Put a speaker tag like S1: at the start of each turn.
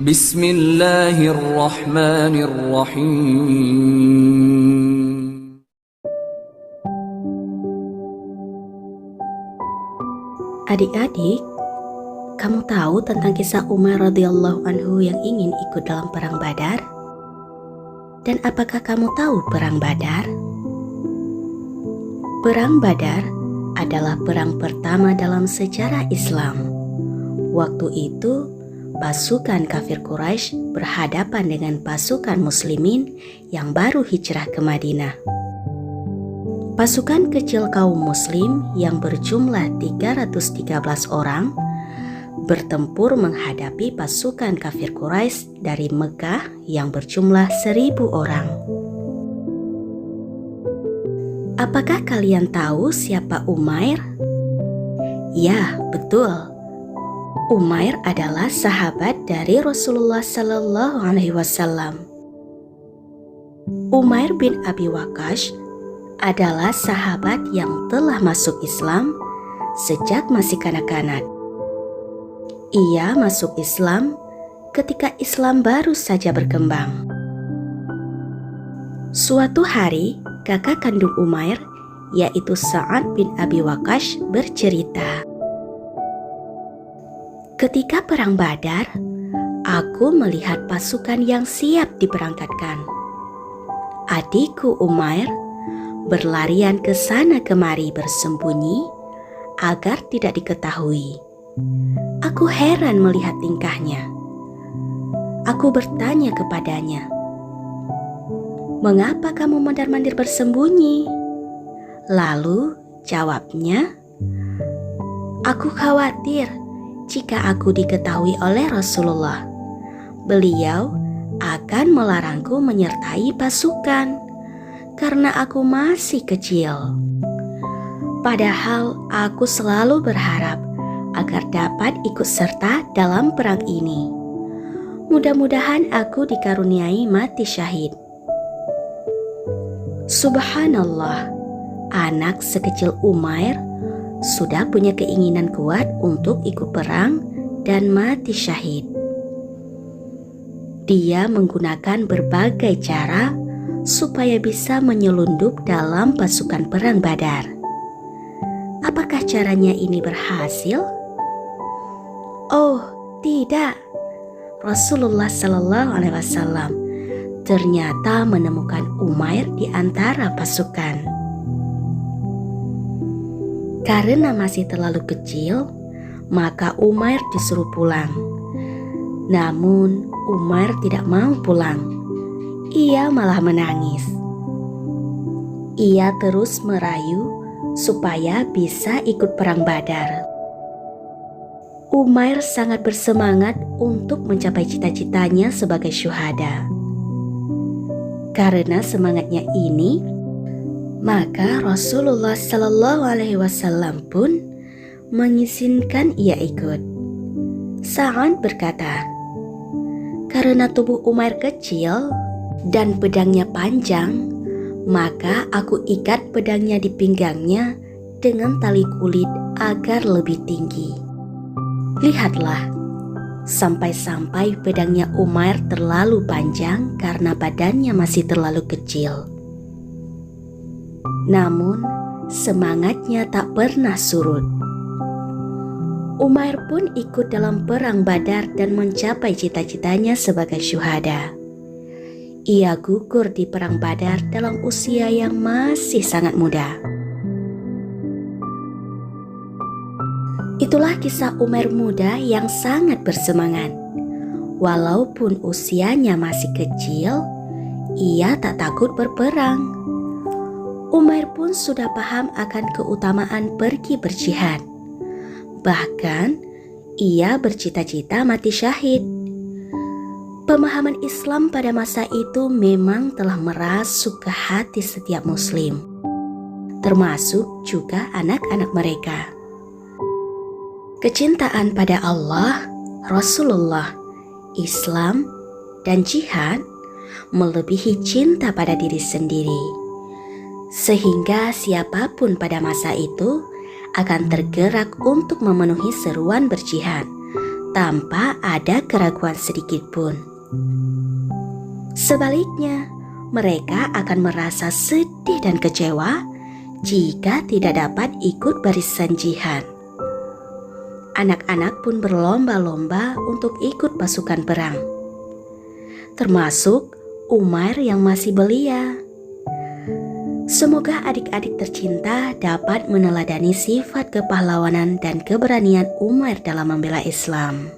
S1: Bismillahirrahmanirrahim.
S2: Adik-adik, kamu tahu tentang kisah Umar radhiyallahu anhu yang ingin ikut dalam perang Badar? Dan apakah kamu tahu perang Badar? Perang Badar adalah perang pertama dalam sejarah Islam. Waktu itu, pasukan kafir Quraisy berhadapan dengan pasukan muslimin yang baru hijrah ke Madinah. Pasukan kecil kaum muslim yang berjumlah 313 orang bertempur menghadapi pasukan kafir Quraisy dari Mekah yang berjumlah 1.000 orang. Apakah kalian tahu siapa Umair? Ya, betul. Umair adalah sahabat dari Rasulullah Sallallahu Alaihi Wasallam. Umair bin Abi Waqqas adalah sahabat yang telah masuk Islam sejak masih kanak-kanak. Ia masuk Islam ketika Islam baru saja berkembang. Suatu hari, kakak kandung Umair, yaitu Sa'ad bin Abi Waqqas, bercerita, "Ketika perang Badar, aku melihat pasukan yang siap diberangkatkan. Adikku Umair berlarian ke sana kemari bersembunyi agar tidak diketahui. Aku heran melihat tingkahnya. Aku bertanya kepadanya, 'Mengapa kamu mondar-mandir bersembunyi?' Lalu jawabnya, 'Aku khawatir jika aku diketahui oleh Rasulullah. Beliau akan melarangku menyertai pasukan karena aku masih kecil. Padahal aku selalu berharap agar dapat ikut serta dalam perang ini. Mudah-mudahan aku dikaruniai mati syahid.' Subhanallah, anak sekecil Umair sudah punya keinginan kuat untuk ikut perang dan mati syahid. Dia menggunakan berbagai cara supaya bisa menyelundup dalam pasukan perang Badar. Apakah caranya ini berhasil? Oh, tidak. Rasulullah Sallallahu Alaihi Wasallam ternyata menemukan Umair di antara pasukan. Karena masih terlalu kecil, maka Umair disuruh pulang. Namun Umair tidak mau pulang. Ia malah menangis. Ia terus merayu supaya bisa ikut perang Badar. Umair sangat bersemangat untuk mencapai cita-citanya sebagai syuhada. Karena semangatnya ini, maka Rasulullah Sallallahu Alaihi Wasallam pun mengizinkan ia ikut. Sa'ad berkata, "Karena tubuh Umair kecil dan pedangnya panjang, maka aku ikat pedangnya di pinggangnya dengan tali kulit agar lebih tinggi. Lihatlah, sampai-sampai pedangnya Umair terlalu panjang karena badannya masih terlalu kecil. Namun semangatnya tak pernah surut. Umair pun ikut dalam perang Badar dan mencapai cita-citanya sebagai syuhada. Ia gugur di perang Badar dalam usia yang masih sangat muda." Itulah kisah Umair muda yang sangat bersemangat. Walaupun usianya masih kecil, ia tak takut berperang. Umair pun sudah paham akan keutamaan pergi berjihad. Bahkan, ia bercita-cita mati syahid. Pemahaman Islam pada masa itu memang telah merasuk ke hati setiap muslim, termasuk juga anak-anak mereka. Kecintaan pada Allah, Rasulullah, Islam, dan jihad melebihi cinta pada diri sendiri. Sehingga siapapun pada masa itu akan tergerak untuk memenuhi seruan berjihad, tanpa ada keraguan sedikit pun. Sebaliknya, mereka akan merasa sedih dan kecewa jika tidak dapat ikut barisan jihad. Anak-anak pun berlomba-lomba untuk ikut pasukan perang, termasuk Umair yang masih belia. Semoga adik-adik tercinta dapat meneladani sifat kepahlawanan dan keberanian Umair dalam membela Islam.